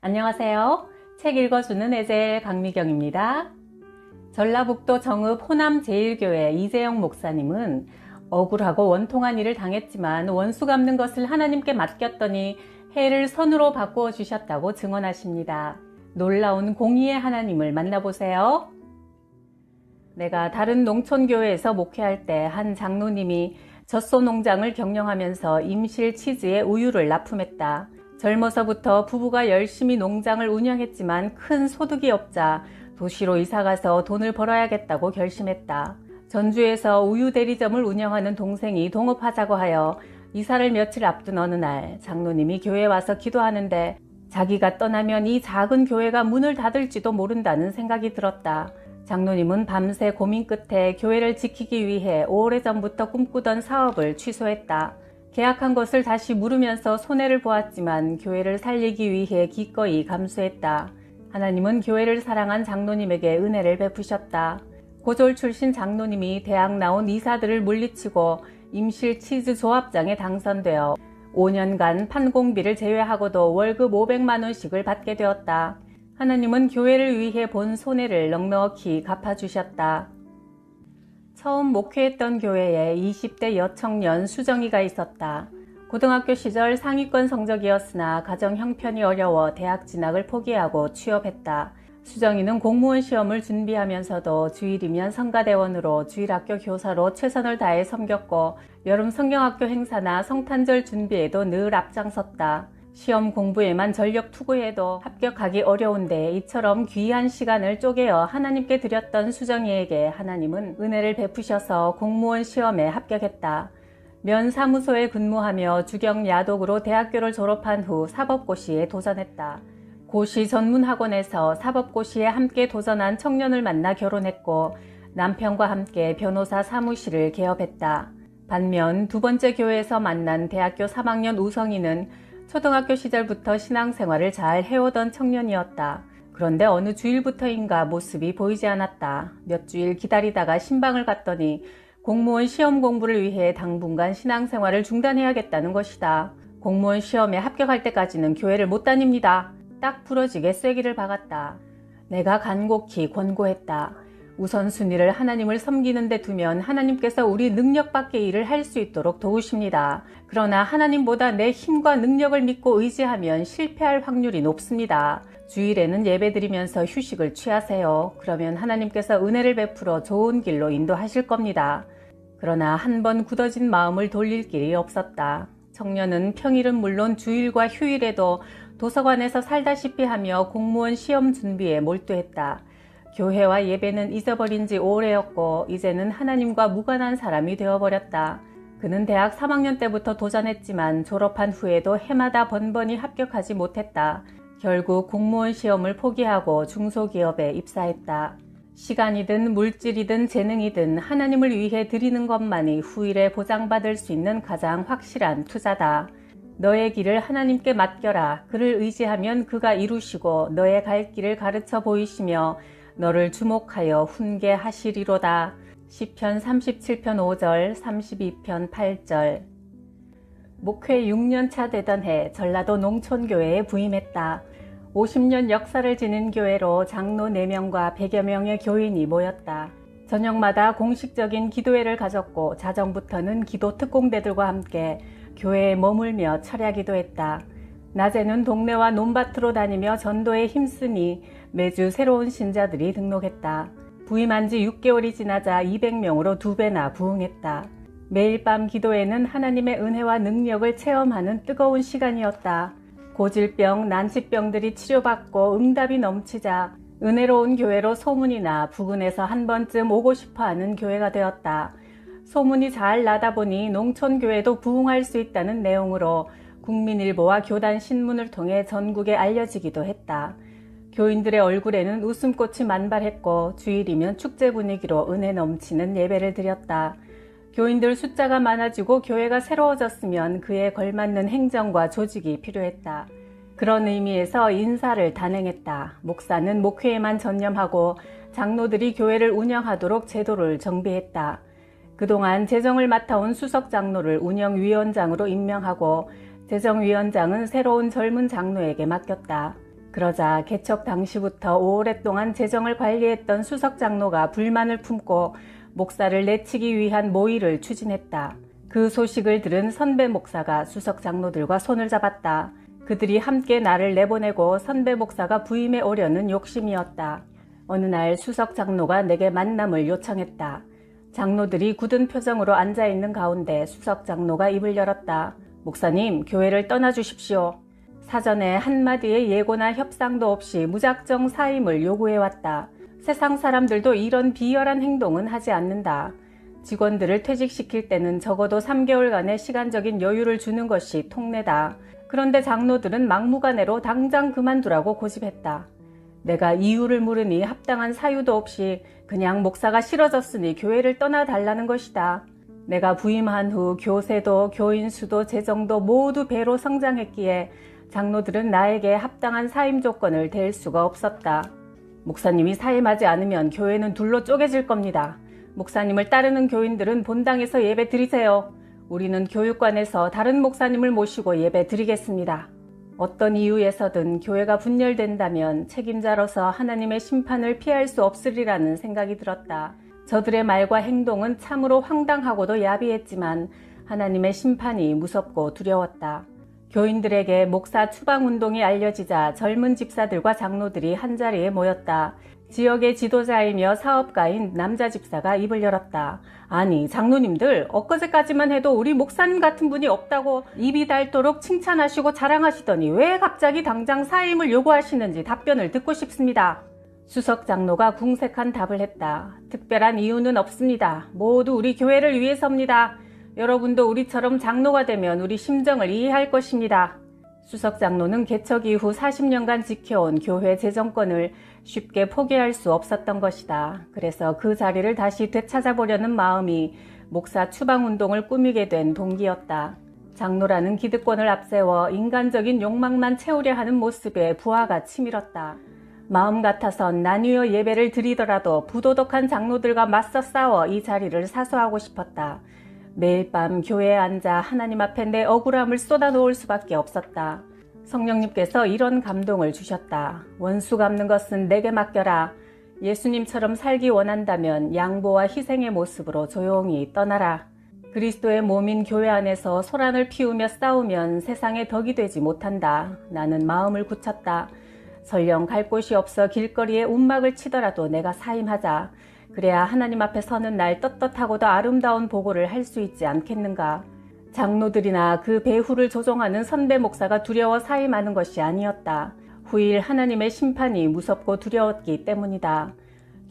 안녕하세요. 책 읽어주는 에젤 강미경입니다. 전라북도 정읍 호남제일교회 이재영 목사님은 억울하고 원통한 일을 당했지만 원수 갚는 것을 하나님께 맡겼더니 해를 선으로 바꾸어 주셨다고 증언하십니다. 놀라운 공의의 하나님을 만나보세요. 내가 다른 농촌교회에서 목회할 때 한 장로님이 젖소 농장을 경영하면서 임실 치즈에 우유를 납품했다. 젊어서부터 부부가 열심히 농장을 운영했지만 큰 소득이 없자 도시로 이사가서 돈을 벌어야겠다고 결심했다. 전주에서 우유 대리점을 운영하는 동생이 동업하자고 하여 이사를 며칠 앞둔 어느 날 장로님이 교회에 와서 기도하는데 자기가 떠나면 이 작은 교회가 문을 닫을지도 모른다는 생각이 들었다. 장로님은 밤새 고민 끝에 교회를 지키기 위해 오래전부터 꿈꾸던 사업을 취소했다. 계약한 것을 다시 물으면서 손해를 보았지만 교회를 살리기 위해 기꺼이 감수했다. 하나님은 교회를 사랑한 장로님에게 은혜를 베푸셨다. 고졸 출신 장로님이 대학 나온 이사들을 물리치고 임실 치즈 조합장에 당선되어 5년간 판공비를 제외하고도 월급 500만 원씩을 받게 되었다. 하나님은 교회를 위해 본 손해를 넉넉히 갚아주셨다. 처음 목회했던 교회에 20대 여청년 수정이가 있었다. 고등학교 시절 상위권 성적이었으나 가정 형편이 어려워 대학 진학을 포기하고 취업했다. 수정이는 공무원 시험을 준비하면서도 주일이면 성가대원으로 주일학교 교사로 최선을 다해 섬겼고 여름 성경학교 행사나 성탄절 준비에도 늘 앞장섰다. 시험 공부에만 전력 투구해도 합격하기 어려운데 이처럼 귀한 시간을 쪼개어 하나님께 드렸던 수정이에게 하나님은 은혜를 베푸셔서 공무원 시험에 합격했다. 면사무소에 근무하며 주경 야독으로 대학교를 졸업한 후 사법고시에 도전했다. 고시 전문학원에서 사법고시에 함께 도전한 청년을 만나 결혼했고 남편과 함께 변호사 사무실을 개업했다. 반면 두 번째 교회에서 만난 대학교 3학년 우성이는 초등학교 시절부터 신앙생활을 잘 해오던 청년이었다. 그런데 어느 주일부터인가 모습이 보이지 않았다. 몇 주일 기다리다가 신방을 갔더니 공무원 시험 공부를 위해 당분간 신앙생활을 중단해야겠다는 것이다. 공무원 시험에 합격할 때까지는 교회를 못 다닙니다. 딱 부러지게 쐐기를 박았다. 내가 간곡히 권고했다. 우선순위를 하나님을 섬기는 데 두면 하나님께서 우리 능력 밖의 일을 할 수 있도록 도우십니다. 그러나 하나님보다 내 힘과 능력을 믿고 의지하면 실패할 확률이 높습니다. 주일에는 예배드리면서 휴식을 취하세요. 그러면 하나님께서 은혜를 베풀어 좋은 길로 인도하실 겁니다. 그러나 한 번 굳어진 마음을 돌릴 길이 없었다. 청년은 평일은 물론 주일과 휴일에도 도서관에서 살다시피 하며 공무원 시험 준비에 몰두했다. 교회와 예배는 잊어버린 지 오래였고 이제는 하나님과 무관한 사람이 되어버렸다. 그는 대학 3학년 때부터 도전했지만 졸업한 후에도 해마다 번번이 합격하지 못했다. 결국 공무원 시험을 포기하고 중소기업에 입사했다. 시간이든 물질이든 재능이든 하나님을 위해 드리는 것만이 후일에 보장받을 수 있는 가장 확실한 투자다. 너의 길을 하나님께 맡겨라. 그를 의지하면 그가 이루시고 너의 갈 길을 가르쳐 보이시며 너를 주목하여 훈계하시리로다. 시편 37편 5절, 32편 8절. 목회 6년차 되던 해 전라도 농촌교회에 부임했다. 50년 역사를 지닌 교회로 장로 4명과 100여 명의 교인이 모였다. 저녁마다 공식적인 기도회를 가졌고 자정부터는 기도 특공대들과 함께 교회에 머물며 철야기도 했다. 낮에는 동네와 논밭으로 다니며 전도에 힘쓰니 매주 새로운 신자들이 등록했다. 부임한 지 6개월이 지나자 200명으로 2배나 부흥했다. 매일 밤 기도회는 하나님의 은혜와 능력을 체험하는 뜨거운 시간이었다. 고질병, 난치병들이 치료받고 응답이 넘치자 은혜로운 교회로 소문이 나 부근에서 한 번쯤 오고 싶어하는 교회가 되었다. 소문이 잘 나다 보니 농촌교회도 부흥할 수 있다는 내용으로 국민일보와 교단 신문을 통해 전국에 알려지기도 했다. 교인들의 얼굴에는 웃음꽃이 만발했고 주일이면 축제 분위기로 은혜 넘치는 예배를 드렸다. 교인들 숫자가 많아지고 교회가 새로워졌으면 그에 걸맞는 행정과 조직이 필요했다. 그런 의미에서 인사를 단행했다. 목사는 목회에만 전념하고 장로들이 교회를 운영하도록 제도를 정비했다. 그동안 재정을 맡아온 수석 장로를 운영위원장으로 임명하고 재정위원장은 새로운 젊은 장로에게 맡겼다. 그러자 개척 당시부터 오랫동안 재정을 관리했던 수석 장로가 불만을 품고 목사를 내치기 위한 모의를 추진했다. 그 소식을 들은 선배 목사가 수석 장로들과 손을 잡았다. 그들이 함께 나를 내보내고 선배 목사가 부임해 오려는 욕심이었다. 어느 날 수석 장로가 내게 만남을 요청했다. 장로들이 굳은 표정으로 앉아있는 가운데 수석 장로가 입을 열었다. 목사님, 교회를 떠나주십시오. 사전에 한마디의 예고나 협상도 없이 무작정 사임을 요구해왔다. 세상 사람들도 이런 비열한 행동은 하지 않는다. 직원들을 퇴직시킬 때는 적어도 3개월간의 시간적인 여유를 주는 것이 통례다. 그런데 장로들은 막무가내로 당장 그만두라고 고집했다. 내가 이유를 물으니 합당한 사유도 없이 그냥 목사가 싫어졌으니 교회를 떠나달라는 것이다. 내가 부임한 후 교세도 교인 수도 재정도 모두 배로 성장했기에 장로들은 나에게 합당한 사임 조건을 댈 수가 없었다. 목사님이 사임하지 않으면 교회는 둘로 쪼개질 겁니다. 목사님을 따르는 교인들은 본당에서 예배 드리세요. 우리는 교육관에서 다른 목사님을 모시고 예배 드리겠습니다. 어떤 이유에서든 교회가 분열된다면 책임자로서 하나님의 심판을 피할 수 없으리라는 생각이 들었다. 저들의 말과 행동은 참으로 황당하고도 야비했지만 하나님의 심판이 무섭고 두려웠다. 교인들에게 목사 추방운동이 알려지자 젊은 집사들과 장로들이 한자리에 모였다. 지역의 지도자이며 사업가인 남자 집사가 입을 열었다. 아니, 장로님들, 엊그제까지만 해도 우리 목사님 같은 분이 없다고 입이 닳도록 칭찬하시고 자랑하시더니 왜 갑자기 당장 사임을 요구하시는지 답변을 듣고 싶습니다. 수석 장로가 궁색한 답을 했다. 특별한 이유는 없습니다. 모두 우리 교회를 위해서입니다. 여러분도 우리처럼 장로가 되면 우리 심정을 이해할 것입니다. 수석 장로는 개척 이후 40년간 지켜온 교회 재정권을 쉽게 포기할 수 없었던 것이다. 그래서 그 자리를 다시 되찾아보려는 마음이 목사 추방운동을 꾸미게 된 동기였다. 장로라는 기득권을 앞세워 인간적인 욕망만 채우려 하는 모습에 부하가 치밀었다. 마음 같아선 나뉘어 예배를 드리더라도 부도덕한 장로들과 맞서 싸워 이 자리를 사수하고 싶었다. 매일 밤 교회에 앉아 하나님 앞에 내 억울함을 쏟아놓을 수밖에 없었다. 성령님께서 이런 감동을 주셨다. 원수 갚는 것은 내게 맡겨라. 예수님처럼 살기 원한다면 양보와 희생의 모습으로 조용히 떠나라. 그리스도의 몸인 교회 안에서 소란을 피우며 싸우면 세상에 덕이 되지 못한다. 나는 마음을 굳혔다. 설령 갈 곳이 없어 길거리에 움막을 치더라도 내가 사임하자. 그래야 하나님 앞에 서는 날 떳떳하고도 아름다운 보고를 할 수 있지 않겠는가. 장로들이나 그 배후를 조종하는 선배 목사가 두려워 사임하는 것이 아니었다. 후일 하나님의 심판이 무섭고 두려웠기 때문이다.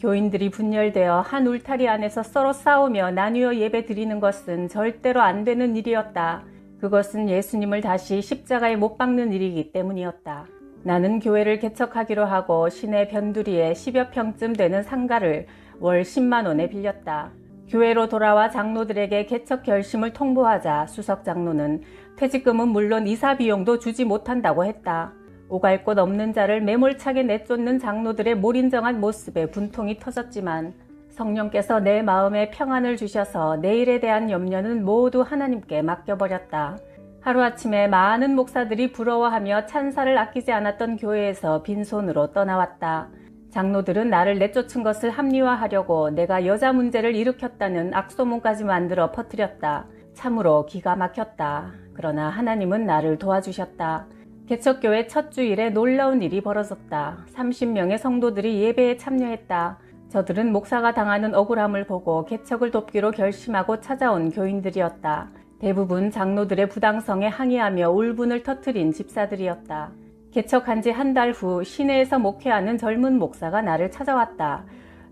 교인들이 분열되어 한 울타리 안에서 서로 싸우며 나뉘어 예배 드리는 것은 절대로 안 되는 일이었다. 그것은 예수님을 다시 십자가에 못 박는 일이기 때문이었다. 나는 교회를 개척하기로 하고 시내 변두리에 10여 평쯤 되는 상가를 월 10만 원에 빌렸다. 교회로 돌아와 장로들에게 개척 결심을 통보하자 수석 장로는 퇴직금은 물론 이사 비용도 주지 못한다고 했다. 오갈 곳 없는 자를 매몰차게 내쫓는 장로들의 몰인정한 모습에 분통이 터졌지만 성령께서 내 마음에 평안을 주셔서 내일에 대한 염려는 모두 하나님께 맡겨버렸다. 하루아침에 많은 목사들이 부러워하며 찬사를 아끼지 않았던 교회에서 빈손으로 떠나왔다. 장로들은 나를 내쫓은 것을 합리화하려고 내가 여자 문제를 일으켰다는 악소문까지 만들어 퍼뜨렸다. 참으로 기가 막혔다. 그러나 하나님은 나를 도와주셨다. 개척교회 첫 주일에 놀라운 일이 벌어졌다. 30명의 성도들이 예배에 참여했다. 저들은 목사가 당하는 억울함을 보고 개척을 돕기로 결심하고 찾아온 교인들이었다. 대부분 장로들의 부당성에 항의하며 울분을 터뜨린 집사들이었다. 개척한 지 한 달 후 시내에서 목회하는 젊은 목사가 나를 찾아왔다.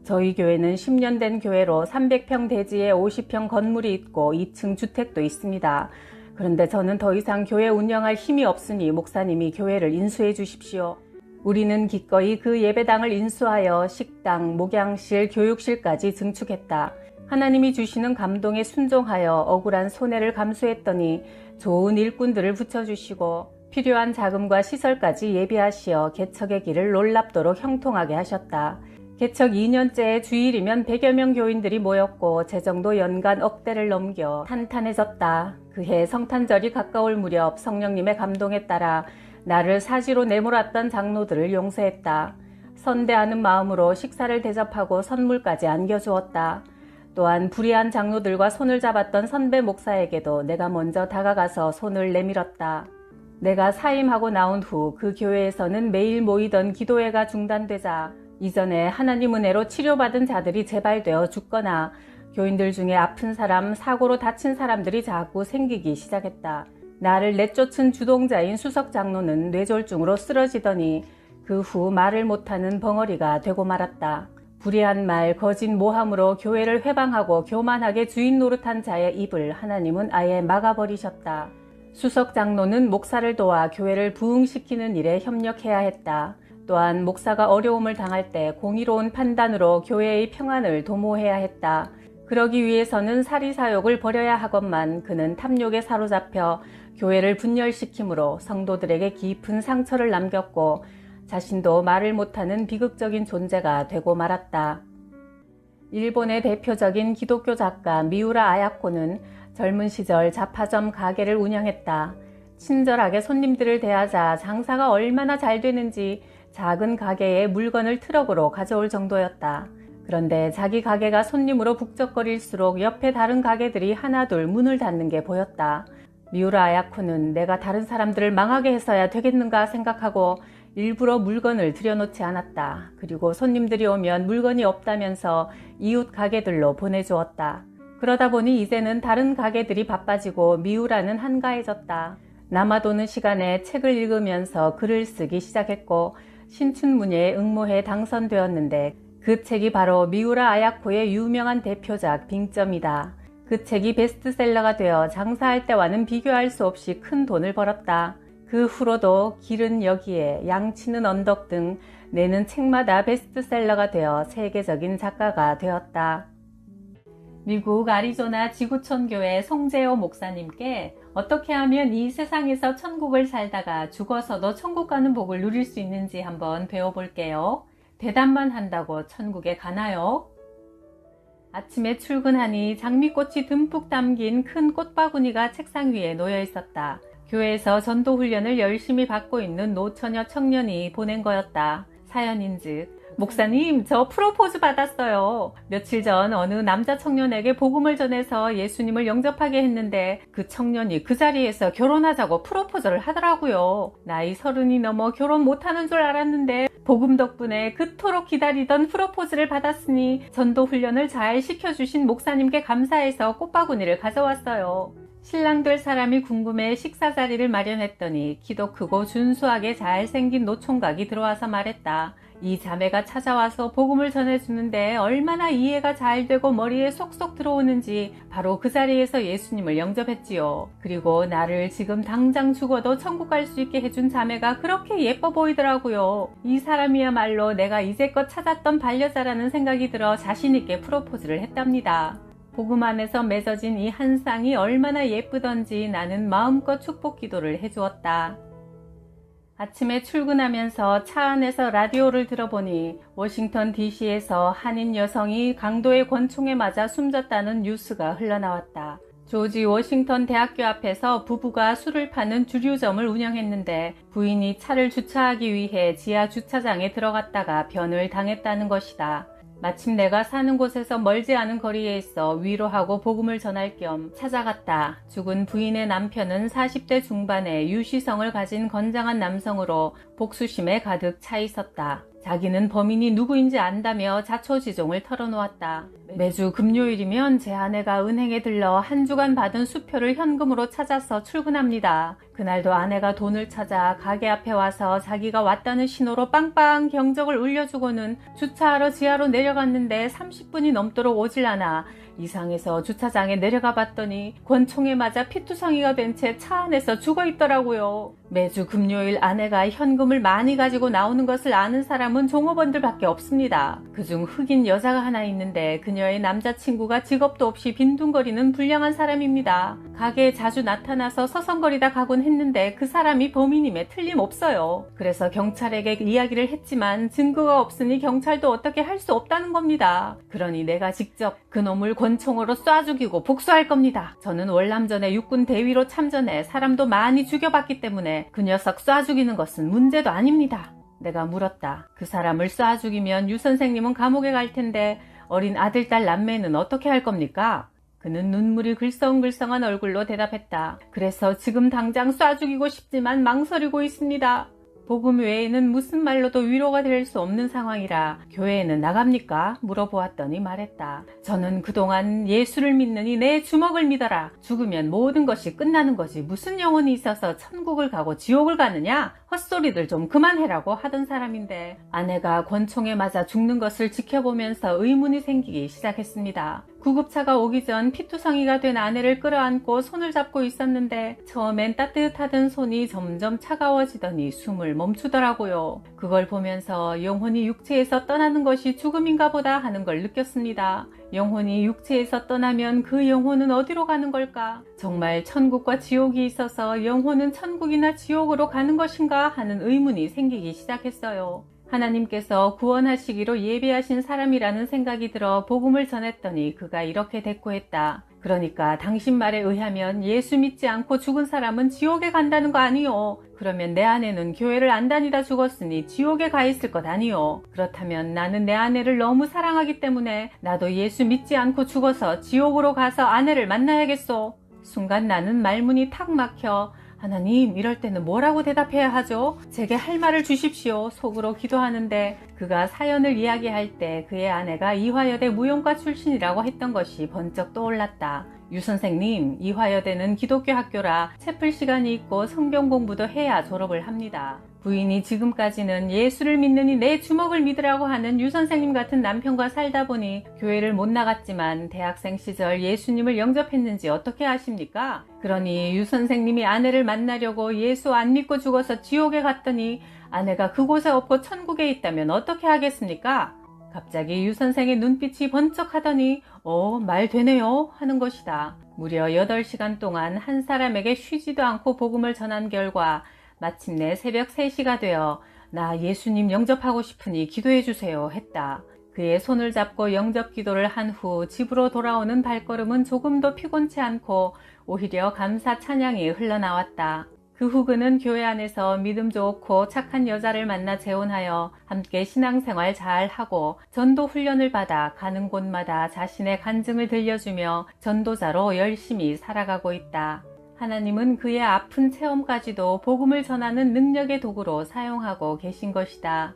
저희 교회는 10년 된 교회로 300평 대지에 50평 건물이 있고 2층 주택도 있습니다. 그런데 저는 더 이상 교회 운영할 힘이 없으니 목사님이 교회를 인수해 주십시오. 우리는 기꺼이 그 예배당을 인수하여 식당, 목양실, 교육실까지 증축했다. 하나님이 주시는 감동에 순종하여 억울한 손해를 감수했더니 좋은 일꾼들을 붙여주시고 필요한 자금과 시설까지 예비하시어 개척의 길을 놀랍도록 형통하게 하셨다. 개척 2년째의 주일이면 100여 명 교인들이 모였고 재정도 연간 억대를 넘겨 탄탄해졌다. 그해 성탄절이 가까울 무렵 성령님의 감동에 따라 나를 사지로 내몰았던 장로들을 용서했다. 선대하는 마음으로 식사를 대접하고 선물까지 안겨주었다. 또한 불의한 장로들과 손을 잡았던 선배 목사에게도 내가 먼저 다가가서 손을 내밀었다. 내가 사임하고 나온 후 그 교회에서는 매일 모이던 기도회가 중단되자 이전에 하나님 은혜로 치료받은 자들이 재발되어 죽거나 교인들 중에 아픈 사람, 사고로 다친 사람들이 자꾸 생기기 시작했다. 나를 내쫓은 주동자인 수석 장로는 뇌졸중으로 쓰러지더니 그 후 말을 못하는 벙어리가 되고 말았다. 불의한 말, 거짓 모함으로 교회를 회방하고 교만하게 주인 노릇한 자의 입을 하나님은 아예 막아버리셨다. 수석 장로는 목사를 도와 교회를 부흥시키는 일에 협력해야 했다. 또한 목사가 어려움을 당할 때 공의로운 판단으로 교회의 평안을 도모해야 했다. 그러기 위해서는 사리사욕을 버려야 하건만 그는 탐욕에 사로잡혀 교회를 분열시키므로 성도들에게 깊은 상처를 남겼고 자신도 말을 못하는 비극적인 존재가 되고 말았다. 일본의 대표적인 기독교 작가 미우라 아야코는 젊은 시절 잡화점 가게를 운영했다. 친절하게 손님들을 대하자 장사가 얼마나 잘 되는지 작은 가게에 물건을 트럭으로 가져올 정도였다. 그런데 자기 가게가 손님으로 북적거릴수록 옆에 다른 가게들이 하나둘 문을 닫는 게 보였다. 미우라 아야코는 내가 다른 사람들을 망하게 해서야 되겠는가 생각하고 일부러 물건을 들여놓지 않았다. 그리고 손님들이 오면 물건이 없다면서 이웃 가게들로 보내주었다. 그러다 보니 이제는 다른 가게들이 바빠지고 미우라는 한가해졌다. 남아도는 시간에 책을 읽으면서 글을 쓰기 시작했고 신춘문예에 응모해 당선되었는데 그 책이 바로 미우라 아야코의 유명한 대표작 빙점이다. 그 책이 베스트셀러가 되어 장사할 때와는 비교할 수 없이 큰 돈을 벌었다. 그 후로도 길은 여기에, 양치는 언덕 등 내는 책마다 베스트셀러가 되어 세계적인 작가가 되었다. 미국 아리조나 지구촌 교회 송재호 목사님께 어떻게 하면 이 세상에서 천국을 살다가 죽어서도 천국 가는 복을 누릴 수 있는지 한번 배워볼게요. 대답만 한다고 천국에 가나요? 아침에 출근하니 장미꽃이 듬뿍 담긴 큰 꽃바구니가 책상 위에 놓여 있었다. 교회에서 전도훈련을 열심히 받고 있는 노처녀 청년이 보낸 거였다. 사연인즉 목사님, 저 프로포즈 받았어요. 며칠 전 어느 남자 청년에게 복음을 전해서 예수님을 영접하게 했는데 그 청년이 그 자리에서 결혼하자고 프로포즈를 하더라고요. 나이 30이 넘어 결혼 못하는 줄 알았는데 복음 덕분에 그토록 기다리던 프로포즈를 받았으니 전도 훈련을 잘 시켜주신 목사님께 감사해서 꽃바구니를 가져왔어요. 신랑 될 사람이 궁금해 식사 자리를 마련했더니 키도 크고 준수하게 잘생긴 노총각이 들어와서 말했다. 이 자매가 찾아와서 복음을 전해주는데 얼마나 이해가 잘 되고 머리에 쏙쏙 들어오는지 바로 그 자리에서 예수님을 영접했지요. 그리고 나를 지금 당장 죽어도 천국 갈 수 있게 해준 자매가 그렇게 예뻐 보이더라고요. 이 사람이야말로 내가 이제껏 찾았던 반려자라는 생각이 들어 자신있게 프로포즈를 했답니다. 복음 안에서 맺어진 이 한 쌍이 얼마나 예쁘던지 나는 마음껏 축복 기도를 해주었다. 아침에 출근하면서 차 안에서 라디오를 들어보니 워싱턴 DC에서 한인 여성이 강도의 권총에 맞아 숨졌다는 뉴스가 흘러나왔다. 조지 워싱턴 대학교 앞에서 부부가 술을 파는 주류점을 운영했는데 부인이 차를 주차하기 위해 지하 주차장에 들어갔다가 변을 당했다는 것이다. 마침 내가 사는 곳에서 멀지 않은 거리에 있어 위로하고 복음을 전할 겸 찾아갔다. 죽은 부인의 남편은 40대 중반의 유시성을 가진 건장한 남성으로 복수심에 가득 차 있었다. 자기는 범인이 누구인지 안다며 자초지종을 털어놓았다. 매주 금요일이면 제 아내가 은행에 들러 한 주간 받은 수표를 현금으로 찾아서 출근합니다. 그날도 아내가 돈을 찾아 가게 앞에 와서 자기가 왔다는 신호로 빵빵 경적을 울려주고는 주차하러 지하로 내려갔는데 30분이 넘도록 오질 않아 이상해서 주차장에 내려가 봤더니 권총에 맞아 피투성이가 된 채 차 안에서 죽어 있더라고요. 매주 금요일 아내가 현금을 많이 가지고 나오는 것을 아는 사람은 종업원들밖에 없습니다. 그중 흑인 여자가 하나 있는데 그녀의 남자친구가 직업도 없이 빈둥거리는 불량한 사람입니다. 가게에 자주 나타나서 서성거리다 가곤 했는데 그 사람이 범인임에 틀림없어요. 그래서 경찰에게 이야기를 했지만 증거가 없으니 경찰도 어떻게 할 수 없다는 겁니다. 그러니 내가 직접 그놈을 권총으로 쏴 죽이고 복수할 겁니다. 저는 월남전에 육군 대위로 참전해 사람도 많이 죽여봤기 때문에 때문에 그 녀석 쏴 죽이는 것은 문제도 아닙니다. 내가 물었다. 그 사람을 쏴 죽이면 유 선생님은 감옥에 갈 텐데 어린 아들, 딸, 남매는 어떻게 할 겁니까? 그는 눈물이 글썽글썽한 얼굴로 대답했다. 그래서 지금 당장 쏴 죽이고 싶지만 망설이고 있습니다. 복음 외에는 무슨 말로도 위로가 될 수 없는 상황이라 교회에는 나갑니까? 물어보았더니 말했다. 저는 그동안 예수를 믿느니 내 주먹을 믿어라. 죽으면 모든 것이 끝나는 거지. 무슨 영혼이 있어서 천국을 가고 지옥을 가느냐? 헛소리들 좀 그만해라고 하던 사람인데 아내가 권총에 맞아 죽는 것을 지켜보면서 의문이 생기기 시작했습니다. 구급차가 오기 전 피투성이가 된 아내를 끌어안고 손을 잡고 있었는데 처음엔 따뜻하던 손이 점점 차가워지더니 숨을 멈추더라고요. 그걸 보면서 영혼이 육체에서 떠나는 것이 죽음인가 보다 하는 걸 느꼈습니다. 영혼이 육체에서 떠나면 그 영혼은 어디로 가는 걸까? 정말 천국과 지옥이 있어서 영혼은 천국이나 지옥으로 가는 것인가 하는 의문이 생기기 시작했어요. 하나님께서 구원하시기로 예비하신 사람이라는 생각이 들어 복음을 전했더니 그가 이렇게 대꾸했다. 그러니까 당신 말에 의하면 예수 믿지 않고 죽은 사람은 지옥에 간다는 거 아니요? 그러면 내 아내는 교회를 안 다니다 죽었으니 지옥에 가 있을 것 아니요? 그렇다면 나는 내 아내를 너무 사랑하기 때문에 나도 예수 믿지 않고 죽어서 지옥으로 가서 아내를 만나야겠소? 순간 나는 말문이 탁 막혀 하나님, 이럴 때는 뭐라고 대답해야 하죠? 제게 할 말을 주십시오. 속으로 기도하는데 그가 사연을 이야기할 때 그의 아내가 이화여대 무용과 출신이라고 했던 것이 번쩍 떠올랐다. 유 선생님, 이화여대는 기독교 학교라 채플 시간이 있고 성경 공부도 해야 졸업을 합니다. 부인이 지금까지는 예수를 믿느니 내 주먹을 믿으라고 하는 유 선생님 같은 남편과 살다 보니 교회를 못 나갔지만 대학생 시절 예수님을 영접했는지 어떻게 아십니까? 그러니 유 선생님이 아내를 만나려고 예수 안 믿고 죽어서 지옥에 갔더니 아내가 그곳에 없고 천국에 있다면 어떻게 하겠습니까? 갑자기 유 선생의 눈빛이 번쩍하더니 말 되네요 하는 것이다. 무려 8시간 동안 한 사람에게 쉬지도 않고 복음을 전한 결과 마침내 새벽 3시가 되어 나 예수님 영접하고 싶으니 기도해 주세요 했다. 그의 손을 잡고 영접 기도를 한 후 집으로 돌아오는 발걸음은 조금도 피곤치 않고 오히려 감사 찬양이 흘러나왔다. 그 후 그는 교회 안에서 믿음 좋고 착한 여자를 만나 재혼하여 함께 신앙생활 잘 하고 전도 훈련을 받아 가는 곳마다 자신의 간증을 들려주며 전도자로 열심히 살아가고 있다. 하나님은 그의 아픈 체험까지도 복음을 전하는 능력의 도구로 사용하고 계신 것이다.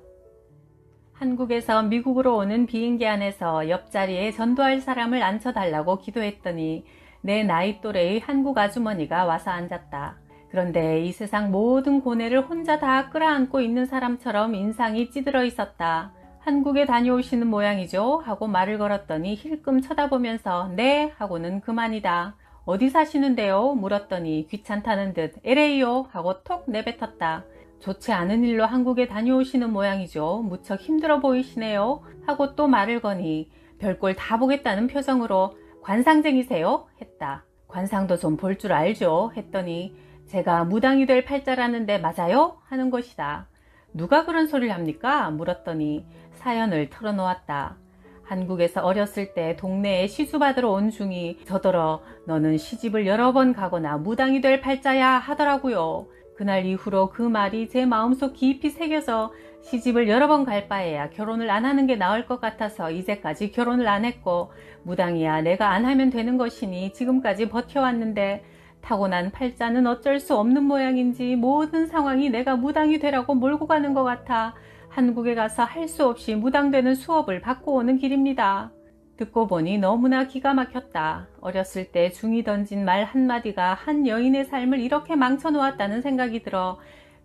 한국에서 미국으로 오는 비행기 안에서 옆자리에 전도할 사람을 앉혀달라고 기도했더니 내 나이 또래의 한국 아주머니가 와서 앉았다. 그런데 이 세상 모든 고뇌를 혼자 다 끌어안고 있는 사람처럼 인상이 찌들어 있었다. 한국에 다녀오시는 모양이죠? 하고 말을 걸었더니 힐끔 쳐다보면서 네? 하고는 그만이다. 어디 사시는데요? 물었더니 귀찮다는 듯 LA요? 하고 톡 내뱉었다. 좋지 않은 일로 한국에 다녀오시는 모양이죠. 무척 힘들어 보이시네요. 하고 또 말을 거니 별꼴 다 보겠다는 표정으로 관상쟁이세요? 했다. 관상도 좀 볼 줄 알죠? 했더니 제가 무당이 될 팔자라는데 맞아요? 하는 것이다. 누가 그런 소리를 합니까? 물었더니 사연을 털어놓았다. 한국에서 어렸을 때 동네에 시주받으러 온 중이 저더러 너는 시집을 여러 번 가거나 무당이 될 팔자야 하더라고요. 그날 이후로 그 말이 제 마음속 깊이 새겨져 시집을 여러 번 갈 바에야 결혼을 안 하는 게 나을 것 같아서 이제까지 결혼을 안 했고 무당이야 내가 안 하면 되는 것이니 지금까지 버텨왔는데 타고난 팔자는 어쩔 수 없는 모양인지 모든 상황이 내가 무당이 되라고 몰고 가는 것 같아 한국에 가서 할 수 없이 무당되는 수업을 받고 오는 길입니다. 듣고 보니 너무나 기가 막혔다. 어렸을 때 중이 던진 말 한마디가 한 여인의 삶을 이렇게 망쳐놓았다는 생각이 들어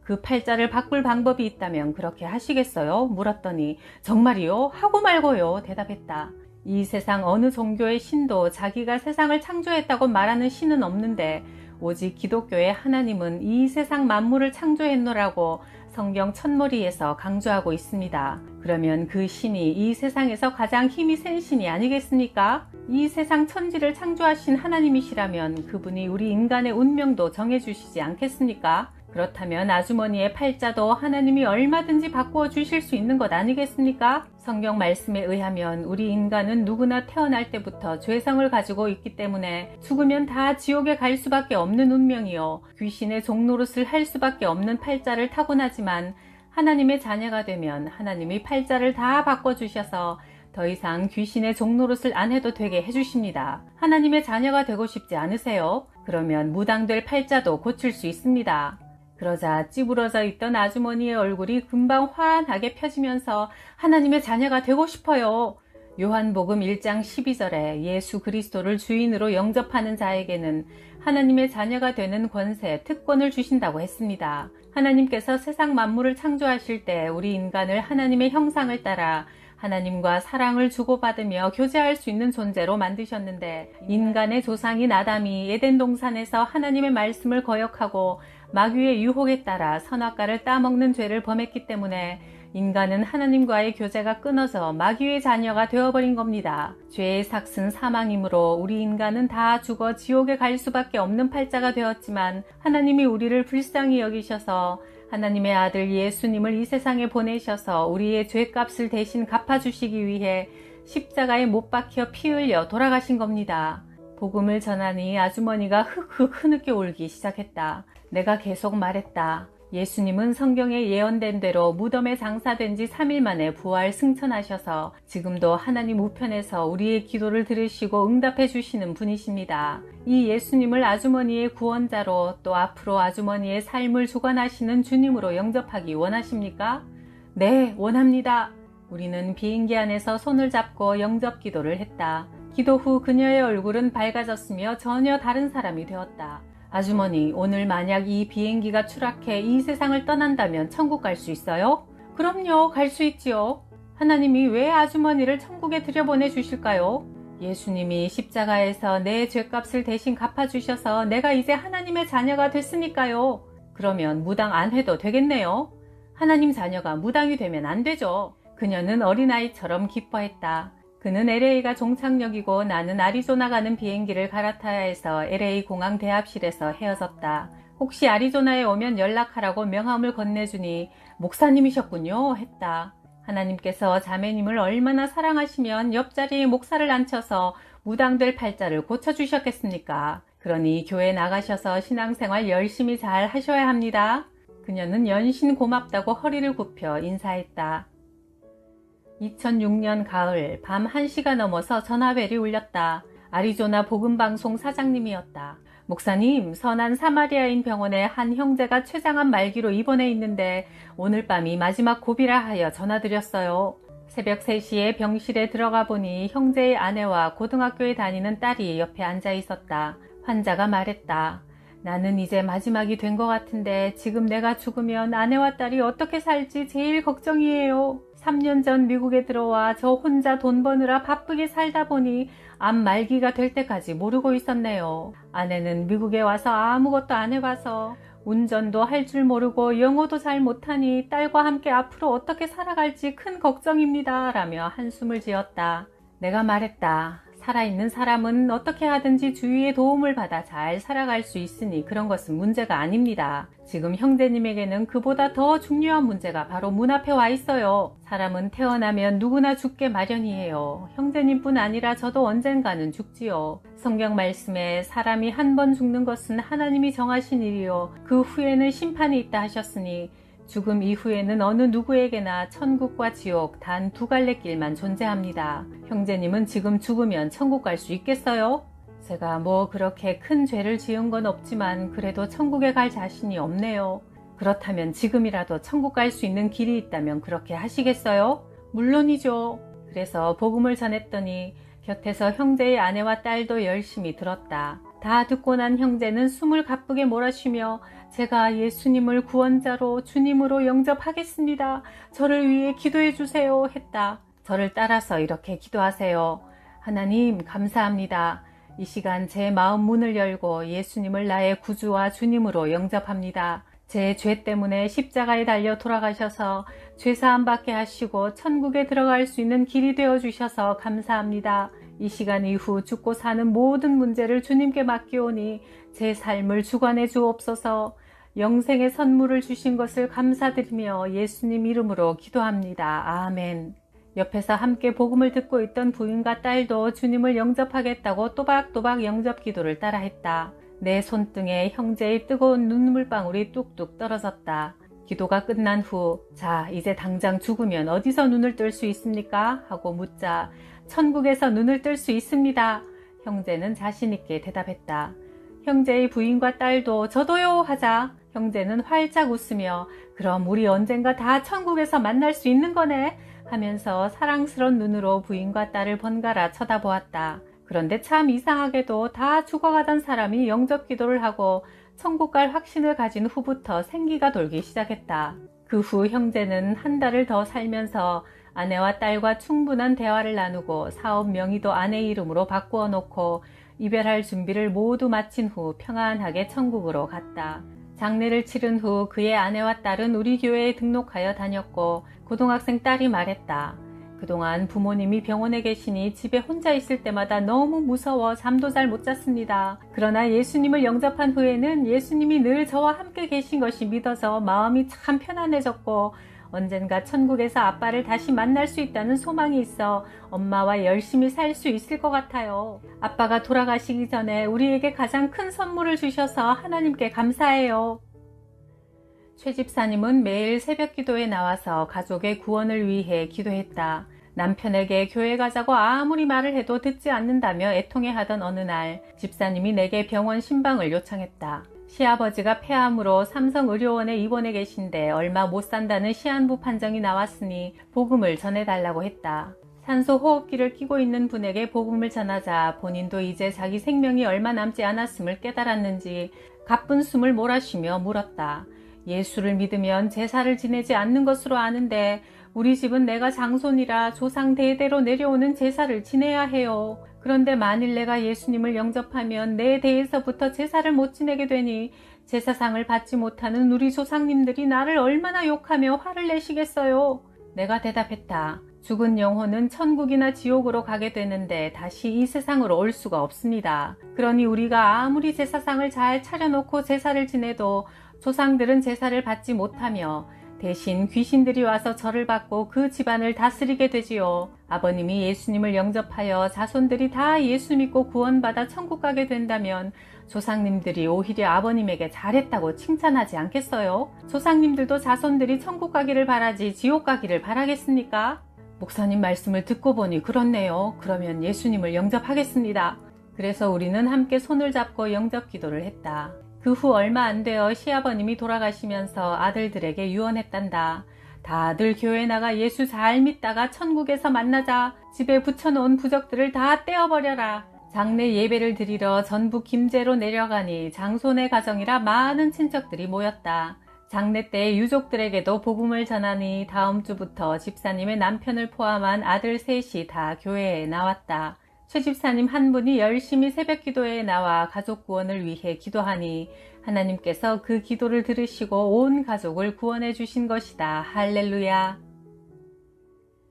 그 팔자를 바꿀 방법이 있다면 그렇게 하시겠어요? 물었더니 정말이요? 하고 말고요 대답했다. 이 세상 어느 종교의 신도 자기가 세상을 창조했다고 말하는 신은 없는데 오직 기독교의 하나님은 이 세상 만물을 창조했노라고 성경 첫머리에서 강조하고 있습니다. 그러면 그 신이 이 세상에서 가장 힘이 센 신이 아니겠습니까? 이 세상 천지를 창조하신 하나님이시라면 그분이 우리 인간의 운명도 정해주시지 않겠습니까? 그렇다면 아주머니의 팔자도 하나님이 얼마든지 바꾸어 주실 수 있는 것 아니겠습니까? 성경 말씀에 의하면 우리 인간은 누구나 태어날 때부터 죄성을 가지고 있기 때문에 죽으면 다 지옥에 갈 수밖에 없는 운명이요, 귀신의 종노릇을 할 수밖에 없는 팔자를 타고나지만 하나님의 자녀가 되면 하나님이 팔자를 다 바꿔주셔서 더 이상 귀신의 종노릇을 안 해도 되게 해주십니다. 하나님의 자녀가 되고 싶지 않으세요? 그러면 무당될 팔자도 고칠 수 있습니다. 그러자 찌부러져 있던 아주머니의 얼굴이 금방 환하게 펴지면서 하나님의 자녀가 되고 싶어요. 요한복음 1장 12절에 예수 그리스도를 주인으로 영접하는 자에게는 하나님의 자녀가 되는 권세, 특권을 주신다고 했습니다. 하나님께서 세상 만물을 창조하실 때 우리 인간을 하나님의 형상을 따라 하나님과 사랑을 주고받으며 교제할 수 있는 존재로 만드셨는데, 인간의 조상인 아담이 에덴 동산에서 하나님의 말씀을 거역하고 마귀의 유혹에 따라 선악과를 따먹는 죄를 범했기 때문에 인간은 하나님과의 교제가 끊어져 마귀의 자녀가 되어버린 겁니다. 죄의 삭은 사망이므로 우리 인간은 다 죽어 지옥에 갈 수밖에 없는 팔자가 되었지만, 하나님이 우리를 불쌍히 여기셔서 하나님의 아들 예수님을 이 세상에 보내셔서 우리의 죄값을 대신 갚아주시기 위해 십자가에 못 박혀 피 흘려 돌아가신 겁니다. 복음을 전하니 아주머니가 흑흑 흐느껴 울기 시작했다. 내가 계속 말했다. 예수님은 성경에 예언된 대로 무덤에 장사된 지 3일 만에 부활 승천하셔서 지금도 하나님 우편에서 우리의 기도를 들으시고 응답해 주시는 분이십니다. 이 예수님을 아주머니의 구원자로, 또 앞으로 아주머니의 삶을 주관하시는 주님으로 영접하기 원하십니까? 네, 원합니다. 우리는 비행기 안에서 손을 잡고 영접 기도를 했다. 기도 후 그녀의 얼굴은 밝아졌으며 전혀 다른 사람이 되었다. 아주머니, 오늘 만약 이 비행기가 추락해 이 세상을 떠난다면 천국 갈 수 있어요? 그럼요, 갈 수 있지요. 하나님이 왜 아주머니를 천국에 들여보내 주실까요? 예수님이 십자가에서 내 죄값을 대신 갚아주셔서 내가 이제 하나님의 자녀가 됐으니까요. 그러면 무당 안 해도 되겠네요. 하나님 자녀가 무당이 되면 안 되죠. 그녀는 어린아이처럼 기뻐했다. 그는 LA가 종착역이고 나는 아리조나 가는 비행기를 갈아타야 해서 LA 공항 대합실에서 헤어졌다. 혹시 아리조나에 오면 연락하라고 명함을 건네주니 목사님이셨군요 했다. 하나님께서 자매님을 얼마나 사랑하시면 옆자리에 목사를 앉혀서 무당될 팔자를 고쳐주셨겠습니까? 그러니 교회 나가셔서 신앙생활 열심히 잘 하셔야 합니다. 그녀는 연신 고맙다고 허리를 굽혀 인사했다. 2006년 가을 밤 1시가 넘어서 전화벨이 울렸다. 아리조나 복음방송 사장님이었다. 목사님, 선한 사마리아인 병원에 한 형제가 췌장암 말기로 입원해 있는데 오늘 밤이 마지막 고비라 하여 전화드렸어요. 새벽 3시에 병실에 들어가 보니 형제의 아내와 고등학교에 다니는 딸이 옆에 앉아 있었다. 환자가 말했다. 나는 이제 마지막이 된 것 같은데 지금 내가 죽으면 아내와 딸이 어떻게 살지 제일 걱정이에요. 3년 전 미국에 들어와 저 혼자 돈 버느라 바쁘게 살다 보니 암 말기가 될 때까지 모르고 있었네요. 아내는 미국에 와서 아무것도 안 해봐서 운전도 할 줄 모르고 영어도 잘 못하니 딸과 함께 앞으로 어떻게 살아갈지 큰 걱정입니다. 라며 한숨을 지었다. 내가 말했다. 살아있는 사람은 어떻게 하든지 주위의 도움을 받아 잘 살아갈 수 있으니 그런 것은 문제가 아닙니다. 지금 형제님에게는 그보다 더 중요한 문제가 바로 문 앞에 와 있어요. 사람은 태어나면 누구나 죽게 마련이에요. 형제님뿐 아니라 저도 언젠가는 죽지요. 성경 말씀에 사람이 한 번 죽는 것은 하나님이 정하신 일이요 그 후에는 심판이 있다 하셨으니 죽음 이후에는 어느 누구에게나 천국과 지옥 단 두 갈래 길만 존재합니다. 형제님은 지금 죽으면 천국 갈 수 있겠어요? 제가 뭐 그렇게 큰 죄를 지은 건 없지만 그래도 천국에 갈 자신이 없네요. 그렇다면 지금이라도 천국 갈 수 있는 길이 있다면 그렇게 하시겠어요? 물론이죠. 그래서 복음을 전했더니 곁에서 형제의 아내와 딸도 열심히 들었다. 다 듣고 난 형제는 숨을 가쁘게 몰아쉬며 제가 예수님을 구원자로 주님으로 영접하겠습니다. 저를 위해 기도해 주세요 했다. 저를 따라서 이렇게 기도하세요. 하나님 감사합니다. 이 시간 제 마음 문을 열고 예수님을 나의 구주와 주님으로 영접합니다. 제 죄 때문에 십자가에 달려 돌아가셔서 죄사함 받게 하시고 천국에 들어갈 수 있는 길이 되어 주셔서 감사합니다. 이 시간 이후 죽고 사는 모든 문제를 주님께 맡기오니 제 삶을 주관해 주옵소서. 영생의 선물을 주신 것을 감사드리며 예수님 이름으로 기도합니다. 아멘. 옆에서 함께 복음을 듣고 있던 부인과 딸도 주님을 영접하겠다고 또박또박 영접 기도를 따라했다. 내 손등에 형제의 뜨거운 눈물방울이 뚝뚝 떨어졌다. 기도가 끝난 후, 자, 이제 당장 죽으면 어디서 눈을 뜰 수 있습니까? 하고 묻자, 천국에서 눈을 뜰 수 있습니다. 형제는 자신있게 대답했다. 형제의 부인과 딸도 저도요 하자 형제는 활짝 웃으며 그럼 우리 언젠가 다 천국에서 만날 수 있는 거네 하면서 사랑스러운 눈으로 부인과 딸을 번갈아 쳐다보았다. 그런데 참 이상하게도 다 죽어가던 사람이 영접 기도를 하고 천국 갈 확신을 가진 후부터 생기가 돌기 시작했다. 그 후 형제는 한 달을 더 살면서 아내와 딸과 충분한 대화를 나누고 사업 명의도 아내 이름으로 바꾸어 놓고 이별할 준비를 모두 마친 후 평안하게 천국으로 갔다. 장례를 치른 후 그의 아내와 딸은 우리 교회에 등록하여 다녔고 고등학생 딸이 말했다. 그동안 부모님이 병원에 계시니 집에 혼자 있을 때마다 너무 무서워 잠도 잘 못 잤습니다. 그러나 예수님을 영접한 후에는 예수님이 늘 저와 함께 계신 것이 믿어서 마음이 참 편안해졌고 언젠가 천국에서 아빠를 다시 만날 수 있다는 소망이 있어 엄마와 열심히 살 수 있을 것 같아요. 아빠가 돌아가시기 전에 우리에게 가장 큰 선물을 주셔서 하나님께 감사해요. 최 집사님은 매일 새벽 기도에 나와서 가족의 구원을 위해 기도했다. 남편에게 교회 가자고 아무리 말을 해도 듣지 않는다며 애통해하던 어느 날 집사님이 내게 병원 신방을 요청했다. 시아버지가 폐암으로 삼성의료원에 입원해 계신데 얼마 못 산다는 시한부 판정이 나왔으니 복음을 전해달라고 했다. 산소 호흡기를 끼고 있는 분에게 복음을 전하자 본인도 이제 자기 생명이 얼마 남지 않았음을 깨달았는지 가쁜 숨을 몰아쉬며 물었다. 예수를 믿으면 제사를 지내지 않는 것으로 아는데 우리 집은 내가 장손이라 조상 대대로 내려오는 제사를 지내야 해요. 그런데 만일 내가 예수님을 영접하면 내 대에서부터 제사를 못 지내게 되니 제사상을 받지 못하는 우리 조상님들이 나를 얼마나 욕하며 화를 내시겠어요? 내가 대답했다. 죽은 영혼은 천국이나 지옥으로 가게 되는데 다시 이 세상으로 올 수가 없습니다. 그러니 우리가 아무리 제사상을 잘 차려놓고 제사를 지내도 조상들은 제사를 받지 못하며 대신 귀신들이 와서 절을 받고 그 집안을 다스리게 되지요. 아버님이 예수님을 영접하여 자손들이 다 예수 믿고 구원받아 천국 가게 된다면 조상님들이 오히려 아버님에게 잘했다고 칭찬하지 않겠어요? 조상님들도 자손들이 천국 가기를 바라지 지옥 가기를 바라겠습니까? 목사님 말씀을 듣고 보니 그렇네요. 그러면 예수님을 영접하겠습니다. 그래서 우리는 함께 손을 잡고 영접 기도를 했다. 그 후 얼마 안 되어 시아버님이 돌아가시면서 아들들에게 유언했단다. 다들 교회 나가 예수 잘 믿다가 천국에서 만나자. 집에 붙여놓은 부적들을 다 떼어버려라. 장례 예배를 드리러 전북 김제로 내려가니 장손의 가정이라 많은 친척들이 모였다. 장례 때 유족들에게도 복음을 전하니 다음 주부터 집사님의 남편을 포함한 아들 셋이 다 교회에 나왔다. 최 집사님 한 분이 열심히 새벽 기도에 나와 가족 구원을 위해 기도하니 하나님께서 그 기도를 들으시고 온 가족을 구원해 주신 것이다. 할렐루야.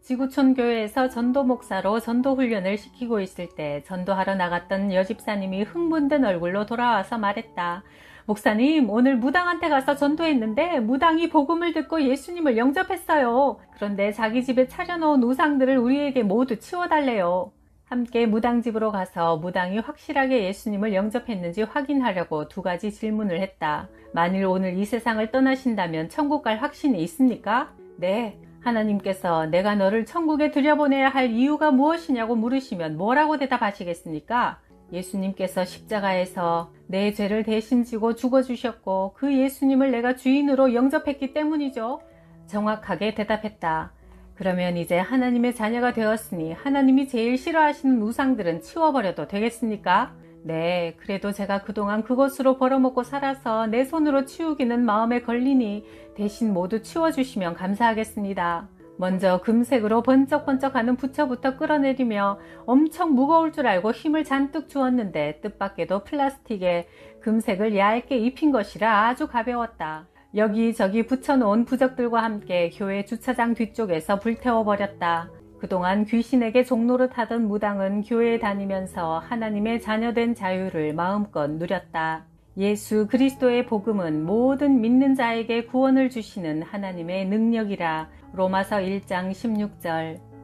지구촌 교회에서 전도 목사로 전도 훈련을 시키고 있을 때 전도하러 나갔던 여집사님이 흥분된 얼굴로 돌아와서 말했다. 목사님, 오늘 무당한테 가서 전도했는데 무당이 복음을 듣고 예수님을 영접했어요. 그런데 자기 집에 차려놓은 우상들을 우리에게 모두 치워달래요. 함께 무당집으로 가서 무당이 확실하게 예수님을 영접했는지 확인하려고 두 가지 질문을 했다. 만일 오늘 이 세상을 떠나신다면 천국 갈 확신이 있습니까? 네. 하나님께서 내가 너를 천국에 들여보내야 할 이유가 무엇이냐고 물으시면 뭐라고 대답하시겠습니까? 예수님께서 십자가에서 내 죄를 대신 지고 죽어주셨고 그 예수님을 내가 주인으로 영접했기 때문이죠. 정확하게 대답했다. 그러면 이제 하나님의 자녀가 되었으니 하나님이 제일 싫어하시는 우상들은 치워버려도 되겠습니까? 네, 그래도 제가 그동안 그것으로 벌어먹고 살아서 내 손으로 치우기는 마음에 걸리니 대신 모두 치워주시면 감사하겠습니다. 먼저 금색으로 번쩍번쩍하는 부처부터 끌어내리며 엄청 무거울 줄 알고 힘을 잔뜩 주었는데 뜻밖에도 플라스틱에 금색을 얇게 입힌 것이라 아주 가벼웠다. 여기저기 붙여놓은 부적들과 함께 교회 주차장 뒤쪽에서 불태워버렸다. 그동안 귀신에게 종노릇 하던 무당은 교회에 다니면서 하나님의 자녀된 자유를 마음껏 누렸다. 예수 그리스도의 복음은 모든 믿는 자에게 구원을 주시는 하나님의 능력이라. 로마서 1장 16절.